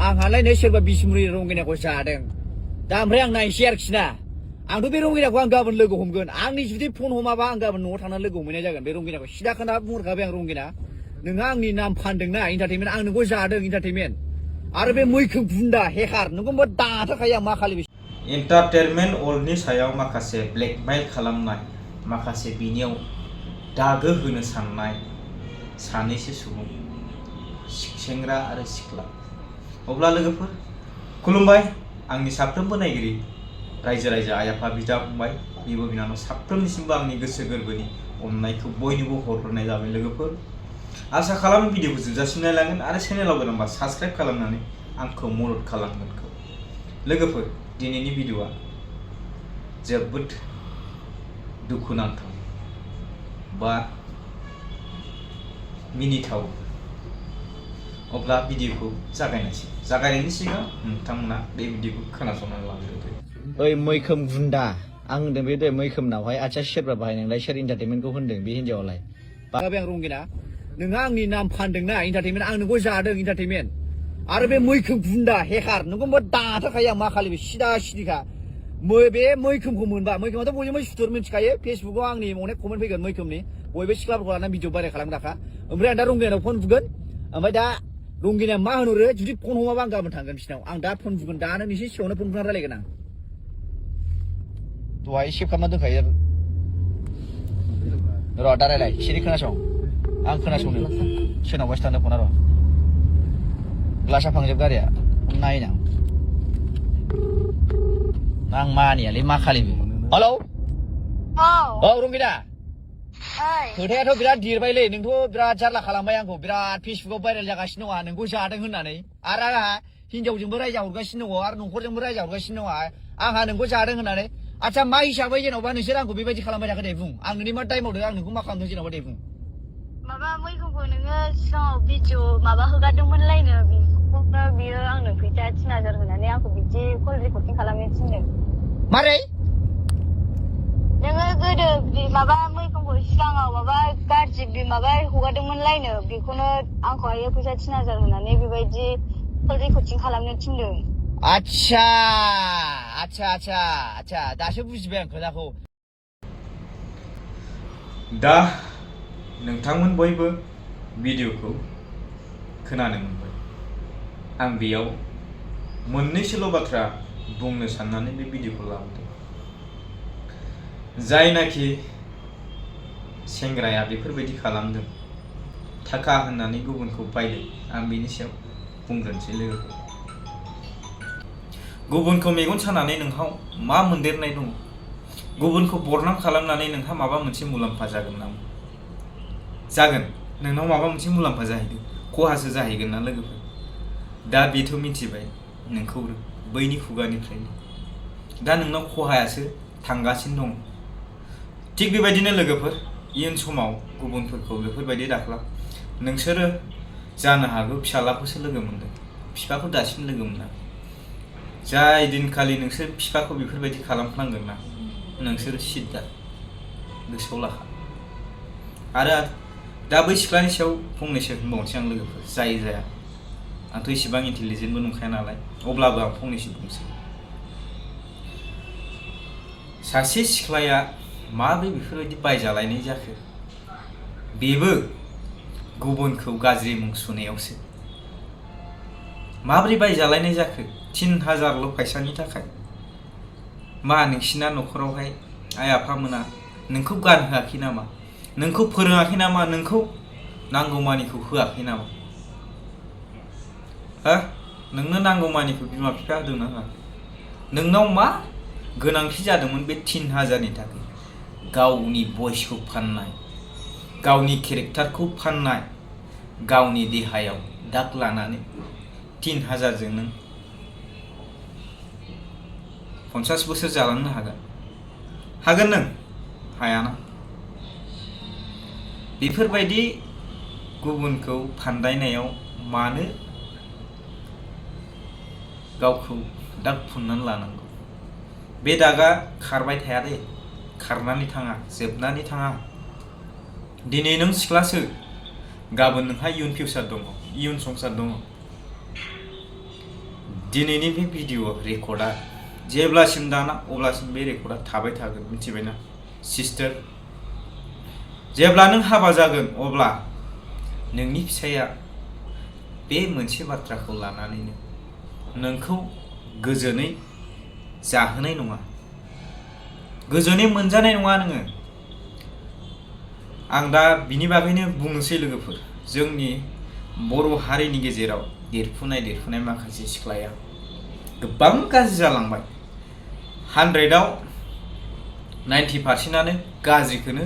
आंहालाय नै सोरबा बिसमुरि रंगिनाखौ जादों दा ओमफ्राय आं नायनोसै आरोखि ना आंथ' बे रंगिनाखौ आं गाबोन लोगो हमगोन आंनि जुदि फन हमाबा आं गाबोन न'आव थांनानै लोगो हमहैनाय जागोन बे रंगिनाखौ सिदा खोना बुंहरखाबाय आं रंगिना नोंहा आंनि नाम फानदोंना इन्टारटेनमेन्ट आं नोंखौ जादों इन्टारटेनमेन्ट आरो बे मैखोम गुन्दा हेकार नोंखौ दाथारखायो आं मा खालि एन्टारटेनमेन्ट वर्ल्डनि सायाव माखासे ब्लेकमेल खालामनाय माखासे बिनियाव दागो होनो साननाय सानैसो सुबुं सेंग्रा आरो सिख्ला अब्ला लोगोफोर खुलुमबाय आंनि साफ्रोमबो नायगिरि रायजो राजा आइ आफा बिदा फंबाय बिब' बिनानाव साफ्रोमनिसिमबो आंनि गोसो गोरबोनि अननायखौ बयनोबो हरग्रोनाय जाबाय लोगोफोर आसा खालामो भिडिअखौ जोबजासिम नायलांगोन आरो चेनेलाव गोनांबा साबस्क्राइब खालामनानै आंखौ मदद खालामगोनखौ लोगोफोर दिनैनि भिडिअआ जोबोद दुखुनांथाव बा मिनिथाव अब्ला भिडिअखौ जागायनोसै जागायनायनि सिगां नोंथांमोना बे भिडिअखौ खोनासंनानै लाग्रोदो ओइ मैखोम गुन्दा आं होनदों बे दे मैखोमनावहाय आथिया सेरबा बाहायनांलाय सोर इन्टारटेनमेन्टखौ होनदों बे हिन्जावालाय बागाबे आं रंगिना नोंहा आंनि नाम फानदोंना इन्टारटेनमेन्ट आं नोंखौ जादों इन्टारटेनमेन्ट आरो बे मैखोम गुन्दा हेकार नोंखौ दाथारखायो आं मा खालि सिदा सिदिखा बे मैखोमखौ मोनबा मैखोमाथ' बयबो सुथुर मिथिखायो फेसबुकाव आंनि अनेक कमेन्ट फैगोन मैखोमनि बयबो सिख्लाफोरखौ लानानै भिडिअ भाइरेल खालामग्राखा ओमफ्राय आं दा रंगिनायाव फन बुगोन ओमफ्राय दा रंगिनाया मा होनहरो जुदि फन हमाबा आं गाबोन थांगोन बिसिनाव आं दा फन बुगोन दानो नोंसोर सिगाङावनो फन बुनानै रायलायगोन आं दहाय सेभ खालामना दोनखायो र' दा रायलाय सिरि खोनासं आं खोनासंनो सोरनावबासो थांनो फना र' ग्लासा फांजोब गारिया नायना आं मानियालै मा खालिबो हेलौ औ रंगिना खोथायाथ' बिराद देरबायलै नोंथ' बिराद जारला खालामबाय आंखौ बिराद फेसबुकाव भाइरेल जागासिनो दङ नोंखौ जादों होननानै आरो आंहा हिनजावजोंबो रायजाहरगासिनो दङ आरो न'खरजोंबो रायजाहरगासिनो दङ आंहा नोंखौ जादों होननानै आच्छा मा हिसाबै जेन'बा नोंसोर आंखौ बेबायदि खालामबाय थाखो दे बुं आं नोंनि मा दाय मावदों आं नोंखौ मा खालामदों जेन'बा दे बुं माबा मैखोमखौ नोङो सिगाङाव भिडिअ माबा हगारदोंमोनलायनो बेखौनो बियो आंनो फैसा 3000 होनानै आंखौ बिदि कल रेकर्डिं खालामनो थिनदों मारै नोङो गोदो माबा मैखोमखौ सिगाङाव माबा गाज्रि माबा हगारदोंमोनलायनो बेखौनो आंखौहायो फैसा 3000 होनानै बेबायदि कल रेकर्डिं खालामनो थिनदों आच्छा दासो बुजिबाय आं खोथाखौ दा नोंथांमोन बयबो भिडिअखौ खोनानो मोनबाय आं बेयाव मोननैसोल' बाथ्रा बुंनो साननानै बे भिडिअखौ लाबोदों जायनाखि सेंग्राया बेफोरबायदि खालामदों थाखा होननानै गुबुनखौ बायदों आं बेनि सायाव बुंग्रोनोसै लोगोफोर गुबुनखौ मेगन सानानै नोंहा मा मोनदेरनाय दङ गुबुनखौ बदनाम खालामनानै नोंहा माबा मोनसे मुलाम्फा जागोन नामा जागोन नोंनाव माबा मोनसे मुलाम्फा जाहैगोन खहासो जाहैगोन ना लोगोफोर दा बेथ' मिथिबाय नोंखौ बैनि खुगानिफ्रायनो दा नोंनाव खहायासो थांगासिनो दं थिग बेबायदिनो लोगोफोर इयुन समाव गुबुनफोरखौ बेफोरबायदि दाख्ला नोंसोरो जानो हागौ फिसालाखौसो लोगो मोनदों बिफाखौ दासिम लोगो मोनाखै जाय दिनखालि नोंसोर बिफाखौ बेफोरबायदि खालामफ्लांगोन ना नोंसोर सिद्दा गोसोआव लाखा आरो दा बै सिख्लानि सायाव फंनैसो होनबावनोसै आं लोगोफोर जाया आंथ' इसेबां इन्टेलिजेन्टबो नंखाया नालाय अब्लाबो आं फंनैसो बुंसै सासे सिख्लाया माबोरै बेफोरबायदि बायजालायनाय जाखो बेबो गुबुनखौ गाज्रि मुं सुनायावसो माबोरै बायजालायनाय जाखो 3000ल' फैसानि थाखाय मा नोंसिना न'खरावहाय आइ आफामोना नोंखौ गानहोआखै नामा नोंखौ फोरोङाखै नामा नोंखौ नांगौमानिखौ होआखै नामा हा नोंनो नांगौमानिखौ बिमा बिफा होदोंना होआखै नोंनाव मा गोनांथि जादोंमोन बे 3000नि थाखाय गावनि भइसखौ फाननाय गावनि केरेक्टारखौ फाननाय गावनि देहायाव दाग लानानै 3000जों नों 50 बोसोर जालांनो हागोन नों हायाना बेफोरबायदि गुबुनखौ फानदायनायाव मानो गावखौ दाग फुननानै लानांगौ बे दागा खारबाय थाया दे खारनानै थाङा जोबनानै थाङा दिनै नों सिख्लासो गाबोन नोंहा इयुन फिउचार दङ इयुन संसार दङ दिनैनि बे भिडिअ रेकर्डआ जेब्लासिम दाना अब्लासिम बे रेकर्डआ थाबाय थागोन मिथिबायना सिस्टार। जेब्ला नों हाबा जागोन अब्ला नोंनि फिसाया बे मोनसे बाथ्राखौ लानानैनो नोंखौ गोजोनै जाहोनाय नङा, गोजोनै मोनजानाय नङा नोङो। आं दा बिनि बागैनो बुंनोसै लोगोफोर, जोंनि बर' हारिनि गेजेराव देरफुनाय माखासे सिख्लाया गोबां गाज्रि जालांबाय। 100आव 90%आनो गाज्रिखौनो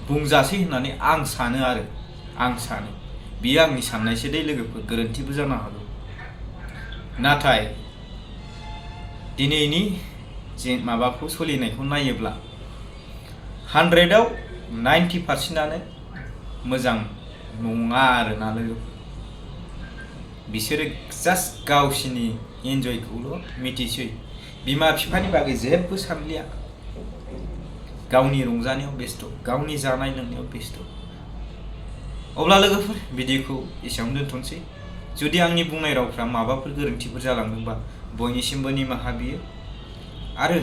बुंजासै होननानै आं सानो आरो आं सानो। बियो आंनि साननायसो दै लोगोफोर, गोरोन्थिबो जानो हागौ। नाथाय दिनैनि जे माबाखौ सोलिनायखौ नायोब्ला 100आव 90%आनो मोजां नङा आरोना लोगोफोर। बिसोरो जास्ट गावसिनि इन्जयखौल' मिथिसै, बिमा बिफानि बागै जेबो सानलिया, गावनि रंजानायाव बेस्थ', गावनि जानाय लोंनायाव बेस्थ'। अब्ला लोगोफोर भिडिअखौ एसेयावनो दोनथ'नोसै। जुदि आंनि बुंनाय रावफ्रा माबाफोर गोरोन्थिफोर जालांदोंबा बयनिसिमबो निमाहा बियो आरो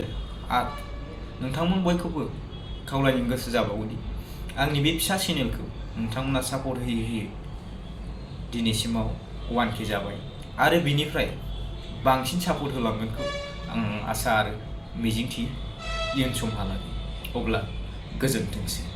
नोंथांमोन बयखौबो खावलायनो गोसो जाबावोदि आंनि बे फिसा चेनेलखौ नोंथांमोना सापर्ट होयै दिनैसिमाव 1K जाबाय आरो बिनिफ्राय बांसिन सापर्ट होलांगोनखौ आं आसा आरो मिजिंथियो इयुन समहालागै। अब्ला गोजोनथोंसै।